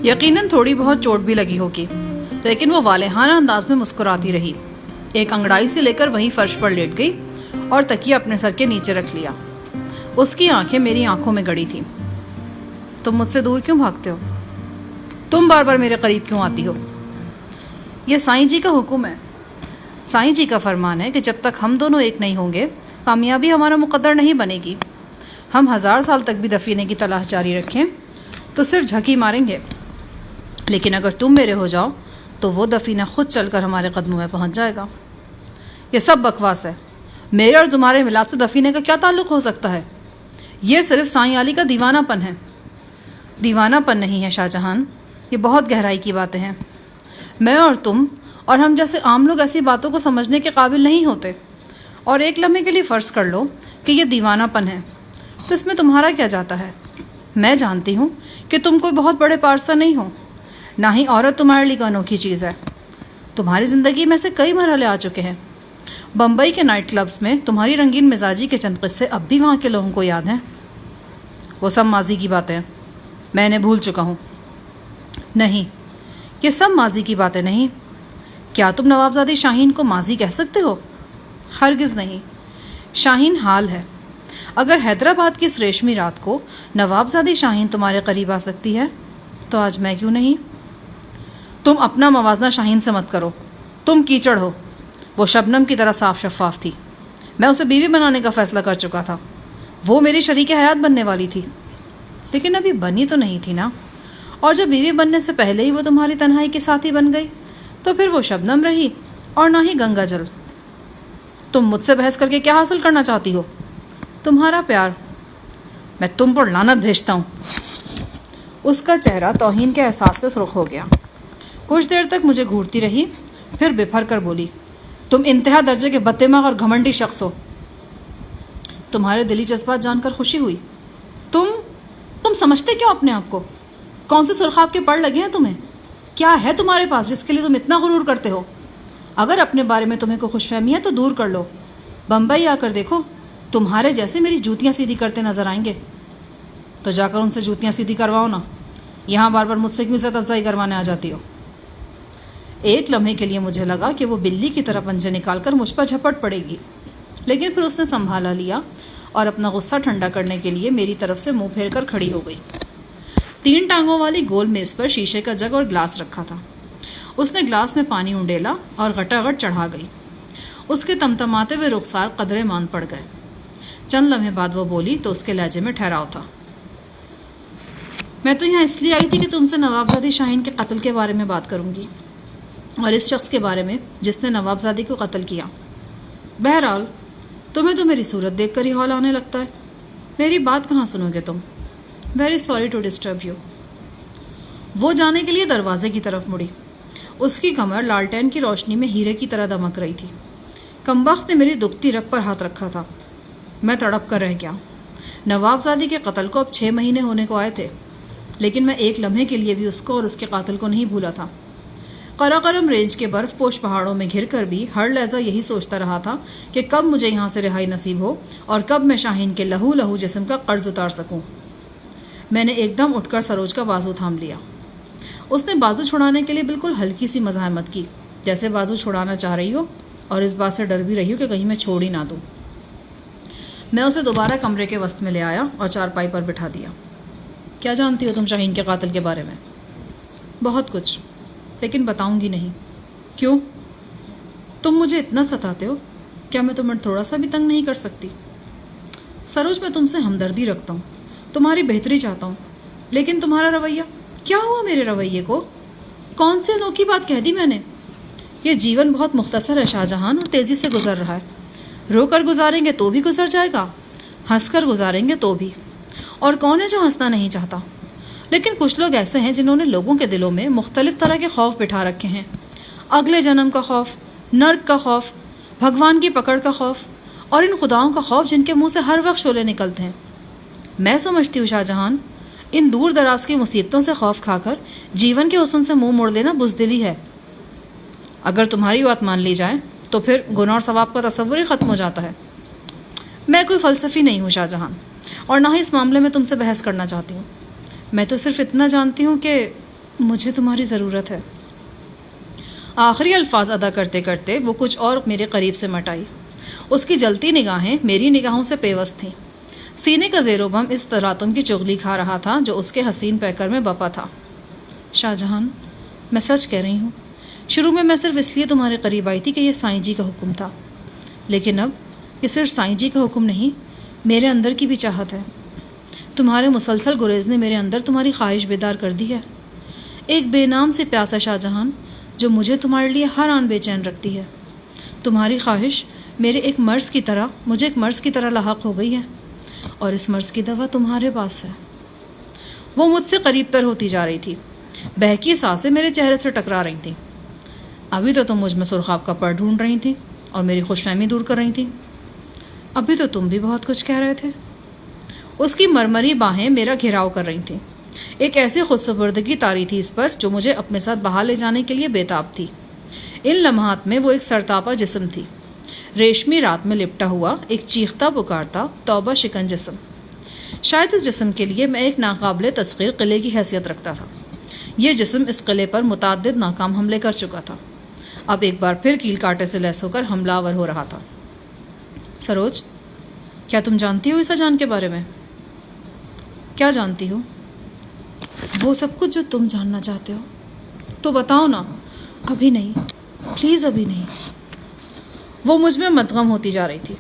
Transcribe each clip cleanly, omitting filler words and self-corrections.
یقیناً تھوڑی بہت چوٹ بھی لگی ہوگی، لیکن وہ والہانہ انداز میں مسکراتی رہی، ایک انگڑائی سے لے کر وہیں فرش پر لیٹ گئی اور تکیہ اپنے سر کے نیچے رکھ لیا۔ اس کی آنکھیں میری آنکھوں میں گڑی تھیں۔ تم مجھ سے دور کیوں بھاگتے ہو؟ تم بار بار میرے قریب کیوں آتی ہو؟ یہ سائیں جی کا حکم ہے، سائیں جی کا فرمان ہے کہ جب تک ہم دونوں ایک نہیں ہوں گے کامیابی ہمارا مقدر نہیں بنے گی۔ ہم 1000 سال تک بھی دفینے کی تلاش جاری رکھیں تو صرف جھکی ماریں گے، لیکن اگر تم میرے ہو جاؤ تو وہ دفینہ خود چل کر ہمارے قدموں میں پہنچ جائے گا۔ یہ سب بکواس ہے، میرے اور تمہارے ملاپ سے دفینے کا کیا تعلق ہو سکتا ہے؟ یہ صرف سائیں علی کا دیوانہ پن ہے۔ دیوانہ پن نہیں ہے شاہ جہان، یہ بہت گہرائی کی باتیں ہیں۔ میں اور تم اور ہم جیسے عام لوگ ایسی باتوں کو سمجھنے کے قابل نہیں ہوتے، اور ایک لمحے کے لیے فرض کر لو کہ یہ دیوانہ پن ہے، تو اس میں تمہارا کیا جاتا ہے؟ میں جانتی ہوں کہ تم کوئی بہت بڑے پارسا نہیں ہو، نہ ہی عورت تمہارے لیے کوئی انوکھی چیز ہے۔ تمہاری زندگی میں سے کئی مرحلے آ چکے ہیں۔ بمبئی کے نائٹ کلبز میں تمہاری رنگین مزاجی کے چند قصے اب بھی وہاں کے لوگوں کو یاد ہیں۔ وہ سب ماضی کی باتیں ہیں، میں انہیں بھول چکا ہوں۔ نہیں، یہ سب ماضی کی باتیں نہیں۔ کیا تم نوابزادی شاہین کو ماضی کہہ سکتے ہو؟ ہرگز نہیں، شاہین حال ہے۔ اگر حیدرآباد کی اس ریشمی رات کو نوابزادی شاہین تمہارے قریب آ سکتی ہے تو آج میں کیوں نہیں؟ تم اپنا موازنہ شاہین سے مت کرو، تم کیچڑ ہو۔ وہ شبنم کی طرح صاف شفاف تھی، میں اسے بیوی بنانے کا فیصلہ کر چکا تھا۔ وہ میری شریک حیات بننے والی تھی، لیکن ابھی بنی تو نہیں تھی نا، اور جب بیوی بننے سے پہلے ہی وہ تمہاری تنہائی کی ساتھی بن گئی تو پھر وہ شبنم رہی اور نہ ہی گنگا جل۔ تم مجھ سے بحث کر کے کیا حاصل کرنا چاہتی ہو؟ تمہارا پیار۔ میں تم پر لعنت بھیجتا ہوں۔ اس کا چہرہ توہین کے احساس سے سرخ ہو گیا۔ کچھ دیر تک مجھے گھورتی رہی، پھر بپھر کر بولی، تم انتہا درجے کے بددماغ اور گھمنڈی شخص ہو۔ تمہارے دلی جذبات جان کر خوشی ہوئی۔ تم سمجھتے کیوں اپنے آپ کو؟ کون سے سرخاب کے پڑ لگے ہیں تمہیں؟ کیا ہے تمہارے پاس جس کے لیے تم اتنا غرور کرتے ہو؟ اگر اپنے بارے میں تمہیں کوئی خوش فہمی ہے تو دور کر لو۔ بمبئی آ کر دیکھو، تمہارے جیسے میری جوتیاں سیدھی کرتے نظر آئیں گے۔ تو جا کر ان سے جوتیاں سیدھی کرواؤ نا، یہاں بار بار مجھ سے کیوں عزت افزائی کروانے آ جاتی ہو؟ ایک لمحے کے لیے مجھے لگا کہ وہ بلی کی طرح پنجے نکال کر مجھ پر جھپٹ پڑے گی، لیکن پھر اس نے سنبھالا لیا اور اپنا غصہ ٹھنڈا کرنے کے لیے میری طرف سے منہ پھیر کر کھڑی ہو گئی۔ 3 ٹانگوں والی گول میز پر شیشے کا جگ اور گلاس رکھا تھا۔ اس نے گلاس میں پانی انڈیلا اور گھٹاگھٹ چڑھا گئی۔ اس کے تمتماتے ہوئے رخسار قدرے مان پڑ گئے۔ چند لمحے بعد وہ بولی تو اس کے لہجے میں ٹھہراؤ تھا، میں تو یہاں اس لیے آئی تھی کہ تم سے نوابزادی شاہین کے قتل کے بارے میں بات کروں گی، اور اس شخص کے بارے میں جس نے نوابزادی کو قتل کیا۔ بہرحال تمہیں تو میری صورت دیکھ کر ہی ہول آنے لگتا ہے۔ میری بات کہاں سنو گے تم؟ Very sorry to disturb you. وہ جانے کے لیے دروازے کی طرف مڑی۔ اس کی کمر لالٹین کی روشنی میں ہیرے کی طرح دمک رہی تھی۔ کمبخت نے میری دکھتی رگ پر ہاتھ رکھا تھا۔ میں تڑپ کر رہ گیا۔ نوابزادی کے قتل کو اب 6 مہینے ہونے کو آئے تھے، لیکن میں ایک لمحے کے لیے بھی اس کو اور اس کے قاتل کو نہیں بھولا تھا۔ قراقرم رینج کے برف پوش پہاڑوں میں گھر کر بھی ہر لحظہ یہی سوچتا رہا تھا کہ کب مجھے یہاں سے رہائی نصیب ہو اور کب میں شاہین کے لہو لہو جسم کا قرض اتار سکوں۔ میں نے ایک دم اٹھ کر سروج کا بازو تھام لیا۔ اس نے بازو چھڑانے کے لیے بالکل ہلکی سی مزاحمت کی، جیسے بازو چھڑانا چاہ رہی ہو اور اس بات سے ڈر بھی رہی ہو کہ کہیں میں چھوڑ ہی نہ دوں۔ میں اسے دوبارہ کمرے کے وسط میں لے آیا اور چارپائی پر بٹھا دیا۔ کیا جانتی ہو تم شاہین کے قاتل کے بارے میں؟ بہت کچھ، لیکن بتاؤں گی نہیں۔ کیوں؟ تم مجھے اتنا ستاتے ہو، کیا میں تمہیں تھوڑا سا بھی تنگ نہیں کر سکتی؟ سروج، میں تم سے ہمدردی رکھتا ہوں، تمہاری بہتری چاہتا ہوں، لیکن تمہارا رویہ، کیا ہوا میرے رویے کو؟ کون سی انوکھی بات کہہ دی میں نے؟ یہ جیون بہت مختصر ہے شاہ جہان، اور تیزی سے گزر رہا ہے۔ رو کر گزاریں گے تو بھی گزر جائے گا، ہنس کر گزاریں گے تو بھی۔ اور کون ہے جو ہنسنا نہیں چاہتا؟ لیکن کچھ لوگ ایسے ہیں جنہوں نے لوگوں کے دلوں میں مختلف طرح کے خوف بٹھا رکھے ہیں، اگلے جنم کا خوف، نرک کا خوف، بھگوان کی پکڑ کا خوف، اور ان خداؤں کا خوف جن کے منہ سے ہر وقت شعلے نکلتے ہیں۔ میں سمجھتی ہوں شاہ جہان، ان دور دراز کی مصیبتوں سے خوف کھا کر جیون کے حسن سے منہ موڑ لینا بزدلی ہے۔ اگر تمہاری بات مان لی جائے تو پھر گناہ اور ثواب کا تصور ہی ختم ہو جاتا ہے۔ میں کوئی فلسفی نہیں ہوں شاہ جہان، اور نہ ہی اس معاملے میں تم سے بحث کرنا چاہتی ہوں۔ میں تو صرف اتنا جانتی ہوں کہ مجھے تمہاری ضرورت ہے۔ آخری الفاظ ادا کرتے کرتے وہ کچھ اور میرے قریب سے مٹ آئی۔ اس کی جلتی نگاہیں میری نگاہوں سے پیوست تھیں۔ سینے کا زیر و بم اس تلاتم کی چغلی کھا رہا تھا جو اس کے حسین پیکر میں بپا تھا۔ شاہ جہان، میں سچ کہہ رہی ہوں، شروع میں صرف اس لیے تمہارے قریب آئی تھی کہ یہ سائیں جی کا حکم تھا، لیکن اب یہ صرف سائیں جی کا حکم نہیں، میرے اندر کی بھی چاہت ہے۔ تمہارے مسلسل گریز نے میرے اندر تمہاری خواہش بیدار کر دی ہے، ایک بے نام سے پیاس ہے شاہ جہان جو مجھے تمہارے لیے ہر آن بے چین رکھتی ہے۔ تمہاری خواہش مجھے ایک مرض کی طرح لاحق ہو گئی ہے، اور اس مرض کی دوا تمہارے پاس ہے۔ وہ مجھ سے قریب تر ہوتی جا رہی تھی، بہکی سانسیں میرے چہرے سے ٹکرا رہی تھیں۔ ابھی تو تم مجھ میں سرخاب کا پر ڈھونڈ رہی تھیں اور میری خوش فہمی دور کر رہی تھیں، ابھی تو تم بھی بہت کچھ کہہ رہے تھے۔ اس کی مرمری باہیں میرا گھیراؤ کر رہی تھیں، ایک ایسی خود سپردگی طاری تھی اس پر جو مجھے اپنے ساتھ بہا لے جانے کے لیے بےتاب تھی۔ ان لمحات میں وہ ایک سرتاپا جسم تھی، ریشمی رات میں لپٹا ہوا ایک چیختا پکارتا توبہ شکن جسم۔ شاید اس جسم کے لیے میں ایک ناقابل تسخیر قلعے کی حیثیت رکھتا تھا۔ یہ جسم اس قلعے پر متعدد ناکام حملے کر چکا تھا، اب ایک بار پھر کیل کاٹے سے لیس ہو کر حملہ آور ہو رہا تھا۔ سروج، کیا تم جانتی ہو عیسیٰ جان کے بارے میں؟ کیا جانتی ہو؟ وہ سب کچھ جو تم جاننا چاہتے ہو، تو بتاؤ نا۔ ابھی نہیں، پلیز ابھی نہیں۔ وہ مجھ میں مدغم ہوتی جا رہی تھی۔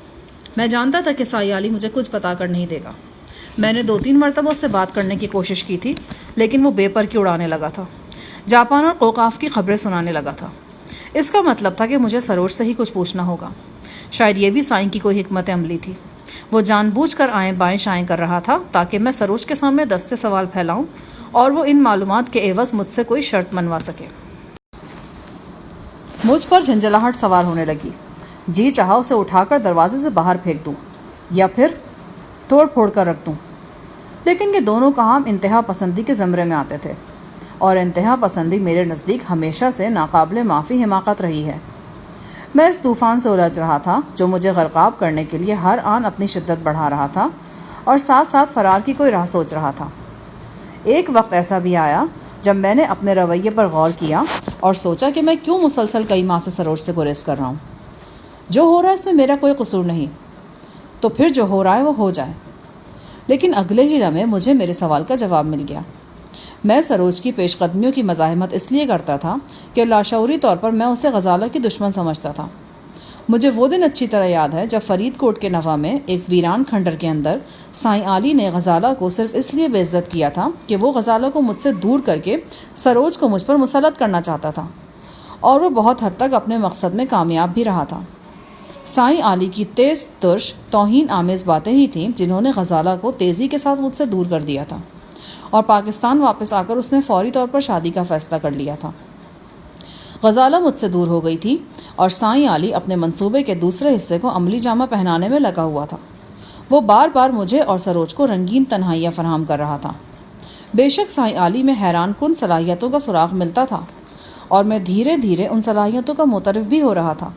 میں جانتا تھا کہ سائیں علی مجھے کچھ بتا کر نہیں دے گا۔ میں نے 2-3 مرتبہ اس سے بات کرنے کی کوشش کی تھی، لیکن وہ بے پر کی اڑانے لگا تھا، جاپان اور قوقاف کی خبریں سنانے لگا تھا۔ اس کا مطلب تھا کہ مجھے سروج سے ہی کچھ پوچھنا ہوگا۔ شاید یہ بھی سائیں کی کوئی حکمت عملی تھی۔ وہ جان بوجھ کر آئیں بائیں شائیں کر رہا تھا تاکہ میں سروج کے سامنے دستے سوال پھیلاؤں اور وہ ان معلومات کے عوض مجھ سے کوئی شرط منوا سکے۔ مجھ پر جھنجھلاہٹ سوار ہونے لگی۔ جی چاہا اسے اٹھا کر دروازے سے باہر پھینک دوں یا پھر توڑ پھوڑ کر رکھ دوں، لیکن یہ دونوں کام انتہا پسندی کے زمرے میں آتے تھے، اور انتہا پسندی میرے نزدیک ہمیشہ سے ناقابل معافی حماقت رہی ہے۔ میں اس طوفان سے الجھ رہا تھا جو مجھے غرقاب کرنے کے لیے ہر آن اپنی شدت بڑھا رہا تھا، اور ساتھ ساتھ فرار کی کوئی راہ سوچ رہا تھا۔ ایک وقت ایسا بھی آیا جب میں نے اپنے رویے پر غور کیا اور سوچا کہ میں کیوں مسلسل کئی ماہ سے سروج سے گریز کر رہا ہوں۔ جو ہو رہا ہے اس میں میرا کوئی قصور نہیں، تو پھر جو ہو رہا ہے وہ ہو جائے۔ لیکن اگلے ہی لمحے مجھے میرے سوال کا جواب مل گیا۔ میں سروج کی پیش قدمیوں کی مزاحمت اس لیے کرتا تھا کہ لاشعوری طور پر میں اسے غزالہ کی دشمن سمجھتا تھا۔ مجھے وہ دن اچھی طرح یاد ہے جب فرید کوٹ کے نوا میں ایک ویران کھنڈر کے اندر سائیں علی نے غزالہ کو صرف اس لیے بے عزت کیا تھا کہ وہ غزالہ کو مجھ سے دور کر کے سروج کو مجھ پر مسلط کرنا چاہتا تھا، اور وہ بہت حد تک اپنے مقصد میں کامیاب بھی رہا تھا۔ سائیں علی کی تیز ترش توہین آمیز باتیں ہی تھیں جنہوں نے غزالہ کو تیزی کے ساتھ مجھ سے دور کر دیا تھا، اور پاکستان واپس آ کر اس نے فوری طور پر شادی کا فیصلہ کر لیا تھا۔ غزالہ مجھ سے دور ہو گئی تھی اور سائیں علی اپنے منصوبے کے دوسرے حصے کو عملی جامہ پہنانے میں لگا ہوا تھا۔ وہ بار بار مجھے اور سروج کو رنگین تنہائیاں فراہم کر رہا تھا۔ بے شک سائیں علی میں حیران کن صلاحیتوں کا سراغ ملتا تھا، اور میں دھیرے دھیرے ان صلاحیتوں کا معترف بھی ہو رہا تھا،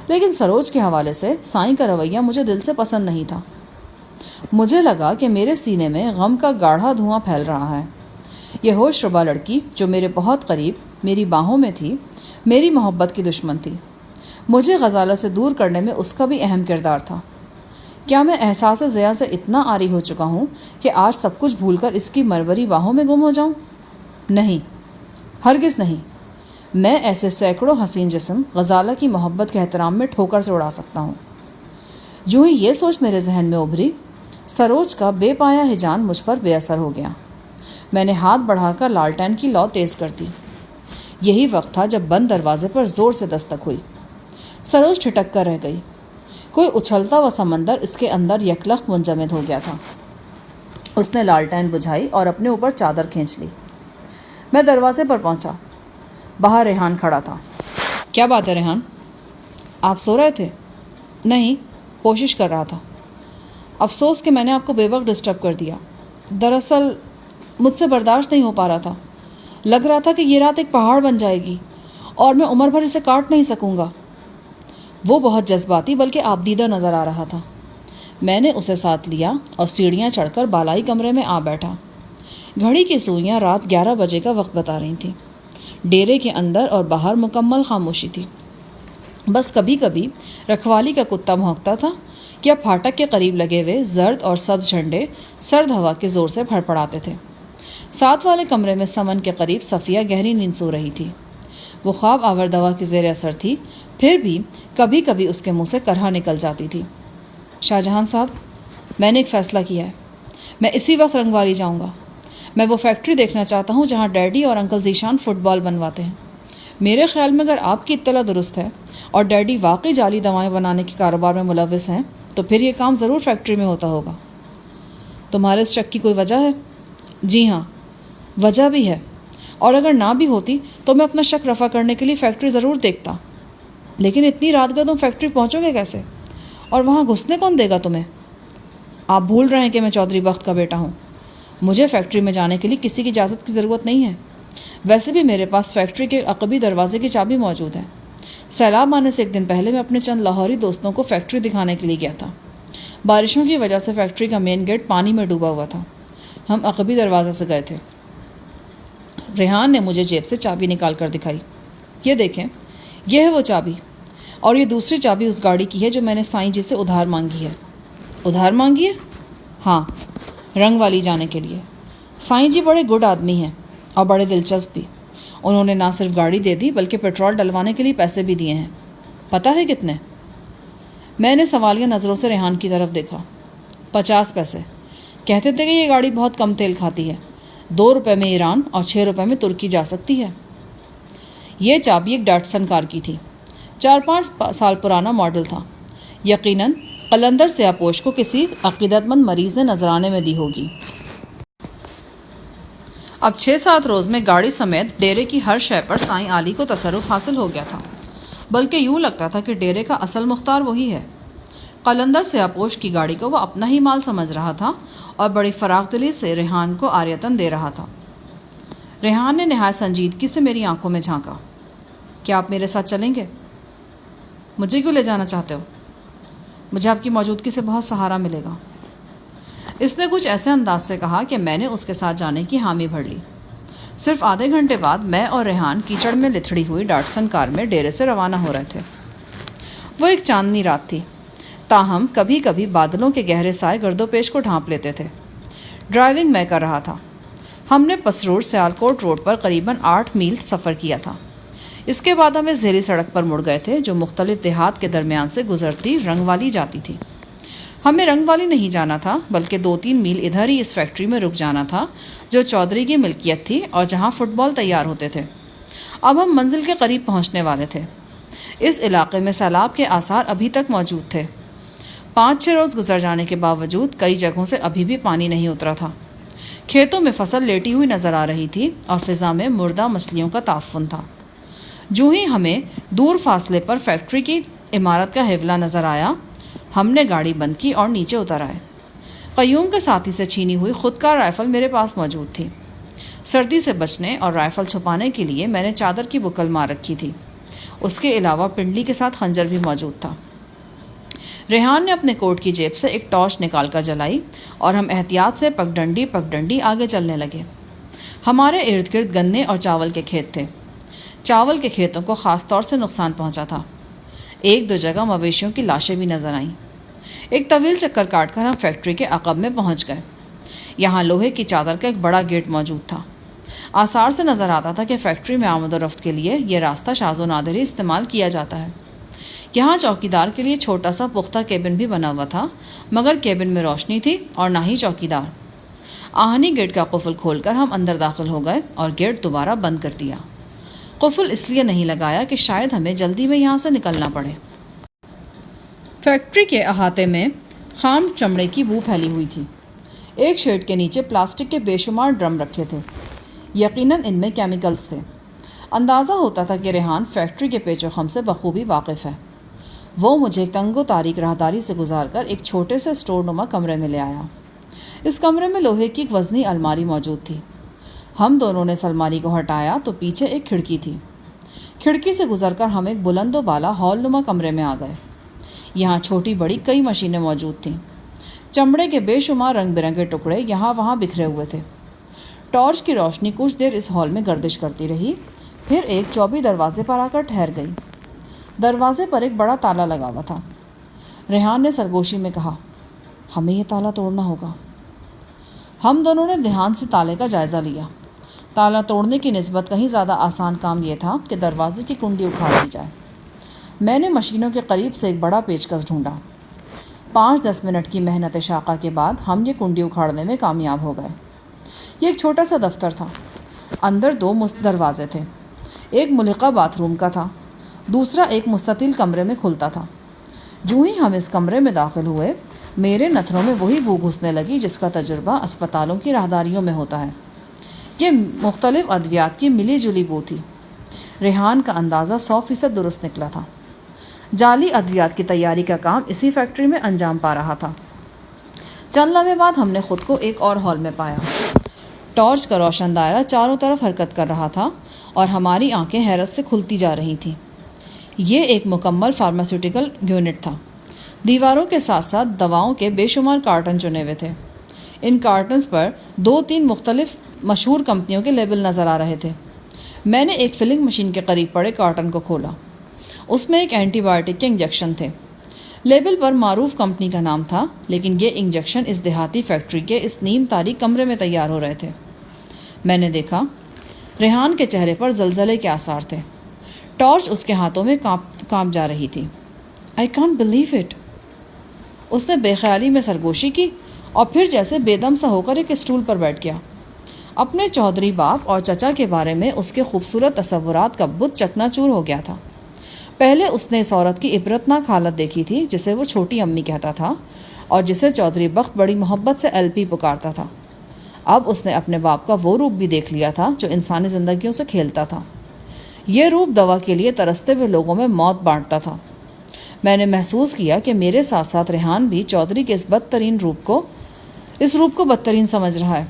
لیکن سروج کے حوالے سے سائیں کا رویہ مجھے دل سے پسند نہیں تھا۔ مجھے لگا کہ میرے سینے میں غم کا گاڑھا دھواں پھیل رہا ہے۔ یہ ہوش ربا لڑکی جو میرے بہت قریب میری باہوں میں تھی، میری محبت کی دشمن تھی۔ مجھے غزالہ سے دور کرنے میں اس کا بھی اہم کردار تھا۔ کیا میں احساس ضیاء سے اتنا عاری ہو چکا ہوں کہ آج سب کچھ بھول کر اس کی مربری باہوں میں گم ہو جاؤں؟ نہیں، ہرگز نہیں۔ میں ایسے سینکڑوں حسین جسم غزالہ کی محبت کے احترام میں ٹھوکر سے اڑا سکتا ہوں۔ جو ہی یہ سوچ میرے ذہن میں ابھری، سروج کا بے پایا ہجان مجھ پر بے اثر ہو گیا۔ میں نے ہاتھ بڑھا کر لالٹین کی لو تیز کر دی۔ یہی وقت تھا جب بند دروازے پر زور سے دستک ہوئی۔ سروج ٹھٹک کر رہ گئی۔ کوئی اچھلتا ہوا سمندر اس کے اندر یکلخت منجمد ہو گیا تھا۔ اس نے لالٹین بجھائی اور اپنے اوپر چادر کھینچ لی۔ میں دروازے پر پہنچا۔ باہر ریحان کھڑا تھا۔ کیا بات ہے ریحان؟ آپ سو رہے تھے؟ نہیں، کوشش کر رہا تھا۔ افسوس کہ میں نے آپ کو بے وقت ڈسٹرب کر دیا۔ دراصل مجھ سے برداشت نہیں ہو پا رہا تھا۔ لگ رہا تھا کہ یہ رات ایک پہاڑ بن جائے گی اور میں عمر بھر اسے کاٹ نہیں سکوں گا۔ وہ بہت جذباتی بلکہ آبدیدہ نظر آ رہا تھا۔ میں نے اسے ساتھ لیا اور سیڑھیاں چڑھ کر بالائی کمرے میں آ بیٹھا۔ گھڑی کی سوئیاں رات 11 بجے کا وقت بتا رہی تھیں۔ ڈیرے کے اندر اور باہر مکمل خاموشی تھی۔ بس کبھی کبھی رکھوالی کا کتا بھونکتا تھا یا پھاٹک کے قریب لگے ہوئے زرد اور سبز جھنڈے سرد ہوا کے زور سے پھڑپڑاتے تھے۔ ساتھ والے کمرے میں سمن کے قریب صفیہ گہری نیند سو رہی تھی۔ وہ خواب آور دوا کے زیر اثر تھی، پھر بھی کبھی کبھی اس کے منہ سے کرہا نکل جاتی تھی۔ شاہ جہان صاحب، میں نے ایک فیصلہ کیا ہے، میں اسی وقت رنگوالی جاؤں گا۔ میں وہ فیکٹری دیکھنا چاہتا ہوں جہاں ڈیڈی اور انکل ذیشان فٹ بال بنواتے ہیں۔ میرے خیال میں اگر آپ کی اطلاع درست ہے اور ڈیڈی واقعی جعلی دوائیں بنانے کے کاروبار میں ملوث ہیں تو پھر یہ کام ضرور فیکٹری میں ہوتا ہوگا۔ تمہارے اس شک کی کوئی وجہ ہے؟ جی ہاں، وجہ بھی ہے، اور اگر نہ بھی ہوتی تو میں اپنا شک رفع کرنے کے لیے فیکٹری ضرور دیکھتا۔ لیکن اتنی رات کو تم فیکٹری پہنچو گے کیسے؟ اور وہاں گھسنے کون دے گا تمہیں؟ آپ بھول رہے ہیں کہ میں چودھری بخت کا بیٹا ہوں۔ مجھے فیکٹری میں جانے کے لیے کسی کی اجازت کی ضرورت نہیں ہے۔ ویسے بھی میرے پاس فیکٹری کے عقبی دروازے کی چابی موجود ہے۔ سیلاب آنے سے ایک دن پہلے میں اپنے چند لاہوری دوستوں کو فیکٹری دکھانے کے لیے گیا تھا۔ بارشوں کی وجہ سے فیکٹری کا مین گیٹ پانی میں ڈوبا ہوا تھا۔ ہم عقبی دروازے سے گئے تھے۔ ریحان نے مجھے جیب سے چابی نکال کر دکھائی۔ یہ دیکھیں، یہ ہے وہ چابی، اور یہ دوسری چابی اس گاڑی کی ہے جو میں نے سائیں جی سے ادھار مانگی ہے۔ ادھار مانگی ہے؟ ہاں، رنگ والی جانے کے لیے۔ سائیں جی بڑے گڈ آدمی ہیں اور بڑے دلچسپ بھی۔ انہوں نے نہ صرف گاڑی دے دی بلکہ پیٹرول ڈلوانے کے لیے پیسے بھی دیے ہیں۔ پتہ ہے کتنے؟ میں نے سوالیہ نظروں سے ریحان کی طرف دیکھا۔ 50 پیسے۔ کہتے تھے کہ یہ گاڑی بہت کم تیل کھاتی ہے، 2 روپے میں ایران اور 6 روپے میں ترکی جا سکتی ہے۔ یہ چابی ایک ڈاٹسن کار کی تھی، 4-5 سال پرانا ماڈل تھا۔ یقیناً قلندر سیاپوش کو کسی عقیدت مند مریض نے نذرانے میں دی ہوگی۔ اب 6-7 روز میں گاڑی سمیت ڈیرے کی ہر شے پر سائیں علی کو تصرف حاصل ہو گیا تھا، بلکہ یوں لگتا تھا کہ ڈیرے کا اصل مختار وہی ہے۔ قلندر سیاپوش کی گاڑی کو وہ اپنا ہی مال سمجھ رہا تھا اور بڑی فراغ دلی سے ریحان کو عاریتاً دے رہا تھا۔ ریحان نے نہایت سنجیدگی سے میری آنکھوں میں جھانکا۔ کیا آپ میرے ساتھ چلیں گے؟ مجھے کیوں لے جانا چاہتے ہو؟ مجھے آپ کی موجودگی سے بہت سہارا ملے گا۔ اس نے کچھ ایسے انداز سے کہا کہ میں نے اس کے ساتھ جانے کی حامی بھر لی۔ صرف آدھے گھنٹے بعد میں اور ریحان کیچڑ میں لتھڑی ہوئی ڈاٹسن کار میں ڈیرے سے روانہ ہو رہے تھے۔ وہ ایک چاندنی رات تھی، تاہم کبھی کبھی بادلوں کے گہرے سائے گرد و پیش کو ڈھانپ لیتے تھے۔ ڈرائیونگ میں کر رہا تھا۔ ہم نے پسرور سیالکوٹ روڈ پر قریباً 8 میل سفر کیا تھا۔ اس کے بعد ہم اس ذیلی سڑک پر مڑ گئے تھے جو مختلف دیہات کے درمیان سے گزرتی رنگ والی جاتی تھی۔ ہمیں رنگ والی نہیں جانا تھا بلکہ 2-3 میل ادھر ہی اس فیکٹری میں رک جانا تھا جو چودھری کی ملکیت تھی اور جہاں فٹ بال تیار ہوتے تھے۔ اب ہم منزل کے قریب پہنچنے والے تھے۔ اس علاقے میں سیلاب کے آثار ابھی تک موجود تھے۔ 5-6 روز گزر جانے کے باوجود کئی جگہوں سے ابھی بھی پانی نہیں اترا تھا۔ کھیتوں میں فصل لیٹی ہوئی نظر آ رہی تھی اور فضا میں مردہ مچھلیوں کا تعفن تھا۔ جو ہی ہمیں دور فاصلے پر فیکٹری کی عمارت کا حوالہ نظر آیا، ہم نے گاڑی بند کی اور نیچے اتر آئے۔ قیوم کے ساتھی سے چھینی ہوئی خودکار رائفل میرے پاس موجود تھی۔ سردی سے بچنے اور رائفل چھپانے کے لیے میں نے چادر کی بکل مار رکھی تھی۔ اس کے علاوہ پنڈلی کے ساتھ خنجر بھی موجود تھا۔ ریحان نے اپنے کوٹ کی جیب سے ایک ٹارچ نکال کر جلائی اور ہم احتیاط سے پگڈنڈی آگے چلنے لگے۔ ہمارے ارد گرد گنے اور چاول کے کھیت تھے۔ چاول کے کھیتوں کو خاص طور سے نقصان پہنچا تھا۔ 1-2 جگہ مویشیوں کی لاشیں بھی نظر آئیں۔ ایک طویل چکر کاٹ کر ہم فیکٹری کے عقب میں پہنچ گئے۔ یہاں لوہے کی چادر کا ایک بڑا گیٹ موجود تھا۔ آثار سے نظر آتا تھا کہ فیکٹری میں آمد و رفت کے لیے یہ راستہ شاذ و نادر ہی استعمال کیا جاتا ہے۔ یہاں چوکیدار کے لیے چھوٹا سا پختہ کیبن بھی بنا ہوا تھا، مگر کیبن میں روشنی تھی اور نہ ہی چوکیدار۔ آہنی گیٹ کا قفل کھول کر ہم اندر داخل ہو گئے اور گیٹ دوبارہ بند کر دیا۔ قفل اس لیے نہیں لگایا کہ شاید ہمیں جلدی میں یہاں سے نکلنا پڑے۔ فیکٹری کے احاطے میں خام چمڑے کی بو پھیلی ہوئی تھی۔ ایک شیڈ کے نیچے پلاسٹک کے بے شمار ڈرم رکھے تھے۔ یقیناً ان میں کیمیکلز تھے۔ اندازہ ہوتا تھا کہ ریحان فیکٹری کے پیچ و خم سے بخوبی واقف ہے۔ وہ مجھے تنگ و تاریک راہداری سے گزار کر ایک چھوٹے سے اسٹور نما کمرے میں لے آیا۔ اس کمرے میں لوہے کی ایک وزنی الماری موجود تھی۔ ہم دونوں نے اس الماری کو ہٹایا تو پیچھے ایک کھڑکی تھی۔ کھڑکی سے گزر کر ہم ایک بلند و بالا ہال نما کمرے میں آ گئے۔ یہاں چھوٹی بڑی کئی مشینیں موجود تھیں۔ چمڑے کے بے شمار رنگ برنگے ٹکڑے یہاں وہاں بکھرے ہوئے تھے۔ ٹارچ کی روشنی کچھ دیر اس ہال میں گردش کرتی رہی، پھر ایک چوبی دروازے پر آ کر ٹھہر گئی۔ دروازے پر ایک بڑا تالا لگا ہوا تھا۔ ریحان نے سرگوشی میں کہا، ہمیں یہ تالا توڑنا ہوگا۔ ہم دونوں نے دھیان سے تالے کا جائزہ لیا۔ تالا توڑنے کی نسبت کہیں زیادہ آسان کام یہ تھا کہ دروازے کی کنڈی اکھاڑ دی جائے۔ میں نے مشینوں کے قریب سے ایک بڑا پیچکس ڈھونڈا۔ 5-10 منٹ کی محنت شاقہ کے بعد ہم یہ کنڈی اکھاڑنے میں کامیاب ہو گئے۔ یہ ایک چھوٹا سا دفتر تھا۔ اندر 2 دروازے تھے۔ ایک ملحقہ باتھ روم کا تھا، دوسرا ایک مستطیل کمرے میں کھلتا تھا۔ جو ہی ہم اس کمرے میں داخل ہوئے، میرے نتھنوں میں وہی بو گھسنے لگی جس کا تجربہ اسپتالوں کی راہداریوں میں ہوتا ہے۔ یہ مختلف ادویات کی ملی جلی بو تھی۔ ریحان کا اندازہ 100% درست نکلا تھا۔ جعلی ادویات کی تیاری کا کام اسی فیکٹری میں انجام پا رہا تھا۔ چند لمحے بعد ہم نے خود کو ایک اور ہال میں پایا۔ ٹارچ کا روشن دائرہ چاروں طرف حرکت کر رہا تھا اور ہماری آنکھیں حیرت سے کھلتی جا رہی تھیں۔ یہ ایک مکمل فارماسیوٹیکل یونٹ تھا۔ دیواروں کے ساتھ ساتھ دواؤں کے بے شمار کارٹن چنے ہوئے تھے۔ ان کارٹنز پر 2-3 مختلف مشہور کمپنیوں کے لیبل نظر آ رہے تھے۔ میں نے ایک فلنگ مشین کے قریب پڑے کارٹن کو کھولا۔ اس میں ایک اینٹی بائیوٹک کے انجیکشن تھے۔ لیبل پر معروف کمپنی کا نام تھا، لیکن یہ انجیکشن اس دیہاتی فیکٹری کے اس نیم تاریک کمرے میں تیار ہو رہے تھے۔ میں نے دیکھا، ریحان کے چہرے پر زلزلے کے آثار تھے۔ ٹارچ اس کے ہاتھوں میں کانپ جا رہی تھی۔ I can't believe it۔ اس نے بے خیالی میں سرگوشی کی اور پھر جیسے بے دم سا ہو کر ایک اسٹول پر بیٹھ گیا۔ اپنے چودھری باپ اور چچا کے بارے میں اس کے خوبصورت تصورات کا بت چکنا چور ہو گیا تھا۔ پہلے اس نے اس عورت کی عبرتناک حالت دیکھی تھی جسے وہ چھوٹی امی کہتا تھا اور جسے چودھری بخت بڑی محبت سے LP پکارتا تھا۔ اب اس نے اپنے باپ کا وہ روپ بھی دیکھ لیا تھا جو انسانی زندگیوں سے کھیلتا تھا۔ یہ روپ دوا کے لیے ترستے ہوئے لوگوں میں موت بانٹتا تھا۔ میں نے محسوس کیا کہ میرے ساتھ ساتھ ریحان بھی چودھری کے اس روپ کو بدترین سمجھ رہا ہے۔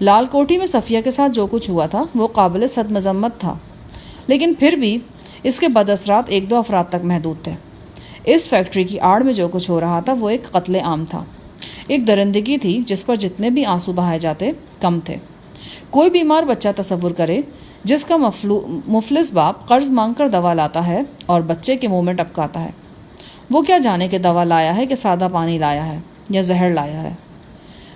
لال کوٹھی میں صفیہ کے ساتھ جو کچھ ہوا تھا وہ قابل صد مذمت تھا، لیکن پھر بھی اس کے بد اثرات 1-2 افراد تک محدود تھے۔ اس فیکٹری کی آڑ میں جو کچھ ہو رہا تھا وہ ایک قتل عام تھا، ایک درندگی تھی جس پر جتنے بھی آنسو بہائے جاتے کم تھے۔ کوئی بیمار بچہ تصور کرے جس کا مفلس باپ قرض مانگ کر دوا لاتا ہے اور بچے کے منہ میں ٹپکاتا ہے۔ وہ کیا جانے کہ دوا لایا ہے کہ سادہ پانی لایا ہے یا زہر لایا ہے۔